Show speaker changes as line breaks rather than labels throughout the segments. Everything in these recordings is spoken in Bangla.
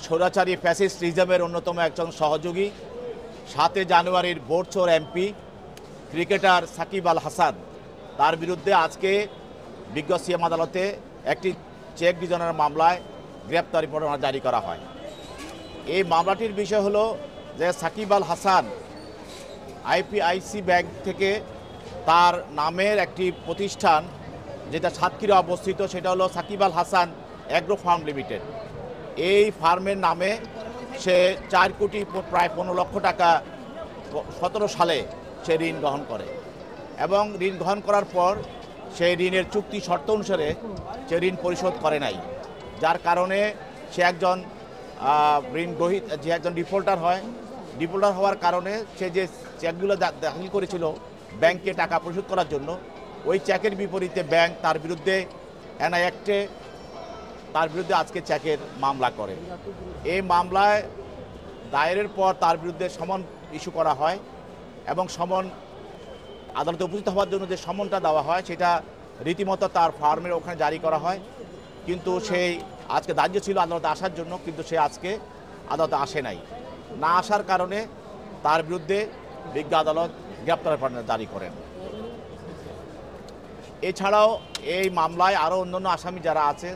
স্বৈরাচারী ফ্যাসিস্ট রিজমের অন্যতম একজন সহযোগী ৭ জানুয়ারির বোরচর এমপি ক্রিকেটার সাকিব আল হাসান তার বিরুদ্ধে আজকে বিজ্ঞ সিএম আদালতে একটি চেক ডিজনের মামলায় গ্রেপ্তারি পরোয়ানা জারি করা হয়। এই মামলাটির বিষয় হলো যে সাকিব আল হাসান আইপিআইসি ব্যাংক থেকে তার নামের একটি প্রতিষ্ঠান যেটা সাতক্ষীরা অবস্থিত, সেটা হলো Shakib Al Hasan agro farm limited. এই ফার্মের নামে সে 4 কোটি প্রায় 15 লক্ষ টাকা 17 সালে সে ঋণ গ্রহণ করে এবং ঋণ গ্রহণ করার পর সেই ঋণের চুক্তি শর্ত অনুসারে সে ঋণ পরিশোধ করে নাই, যার কারণে সে একজন ডিফল্টার হয়। ডিফল্টার হওয়ার কারণে সে যে চেকগুলো দাখিল করেছিল ব্যাংকে টাকা পরিশোধ করার জন্য, ওই চেকের বিপরীতে ব্যাংক তার বিরুদ্ধে এনআই অ্যাক্টে তার বিরুদ্ধে আজকে চেকের মামলা করে। এই মামলায় দায়েরের পর তার বিরুদ্ধে সমন ইস্যু করা হয় এবং সমন আদালতে উপস্থিত হওয়ার জন্য যে সমনটা দেওয়া হয় সেটা রীতিমতো তার ফার্মের ওখানে জারি করা হয়। কিন্তু সেই আজকে দাহ্য ছিল আদালতে আসার জন্য, কিন্তু সে আজকে আদালতে আসে নাই। না আসার কারণে তার বিরুদ্ধে বিজ্ঞ আদালত গ্রেপ্তারি পরোয়ানা জারি করেন। এছাড়াও এই মামলায় আরও অন্যান্য আসামি যারা আছে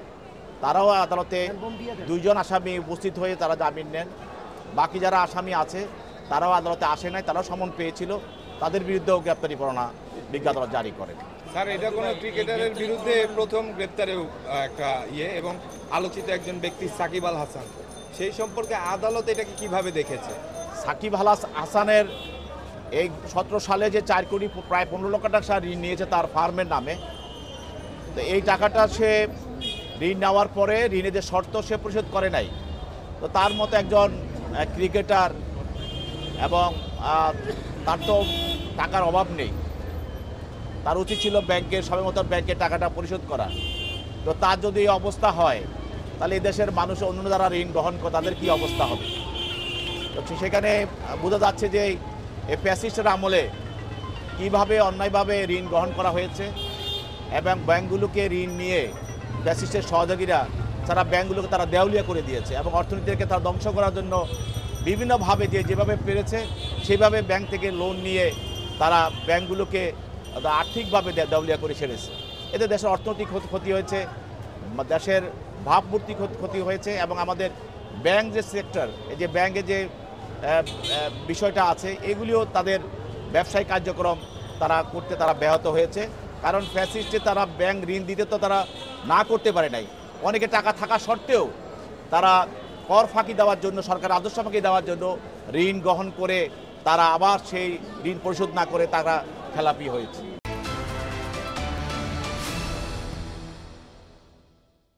তারাও আদালতে 2 জন আসামি উপস্থিত হয়ে তারা জামিন নেন। বাকি যারা আসামি আছে তারাও আদালতে আসে নাই, তারাও সমন পেয়েছিল, তাদের বিরুদ্ধেও গ্রেপ্তারি পরোয়ানা বিজ্ঞ আদালত জারি করেন।
স্যার, এটা কোনো ক্রিকেটারের বিরুদ্ধে প্রথম গ্রেপ্তারের একটা এবং আলোচিত একজন ব্যক্তি সাকিব আল হাসান, সেই সম্পর্কে আদালত এটাকে কিভাবে দেখেছে?
সাকিব আল হাসানের এই 17 সালে যে 4 কোটি প্রায় 15 লক্ষ টাকা ঋণ নিয়েছে তার ফার্মের নামে, তো এই টাকাটা সে ঋণ নেওয়ার পরে ঋণের যে শর্ত সে পরিশোধ করে নাই। তো তার মতো একজন ক্রিকেটার এবং তার তো টাকার অভাব নেই, তার উচিত ছিল ব্যাংকের সময় মতো ব্যাংকের টাকাটা পরিশোধ করা। তো তার যদি এই অবস্থা হয় তাহলে এই দেশের মানুষ অন্য যারা ঋণ গ্রহণ করে তাদের কি অবস্থা হবে? তো সেখানে বোঝা যাচ্ছে যে এই ফ্যাসিস্টের আমলে কীভাবে অন্যায়ভাবে ঋণ গ্রহণ করা হয়েছে এবং ব্যাংকগুলোকে ঋণ নিয়ে ফ্যাসিস্টের সহযোগীরা তারা ব্যাংকগুলোকে তারা দেউলিয়া করে দিয়েছে এবং অর্থনীতিকে তারা ধ্বংস করার জন্য বিভিন্নভাবে যেভাবে পেরেছে সেভাবে ব্যাংক থেকে লোন নিয়ে তারা ব্যাংকগুলোকে আর্থিকভাবে দেউলিয়া করে ছেড়েছে। এতে দেশের অর্থনৈতিক ক্ষতি হয়েছে, দেশের ভাবমূর্তি ক্ষতি হয়েছে এবং আমাদের ব্যাংক যে সেক্টর, এই যে ব্যাংকে যে বিষয়টা আছে এগুলিও তাদের ব্যবসায়িক কার্যক্রম তারা করতে তারা ব্যাহত হয়েছে। কারণ ফ্যাসিস্টে তারা ব্যাংক ঋণ দিতে তো তারা না করতে পারে নাই, অনেকে টাকা থাকা সত্ত্বেও তারা কর ফাঁকি দেওয়ার জন্য, সরকার আদর্শ ফাঁকি দেওয়ার জন্য ঋণ গ্রহণ করে তারা আবার সেই ঋণ পরিশোধ না করে তারা খেলাপি হয়েছে।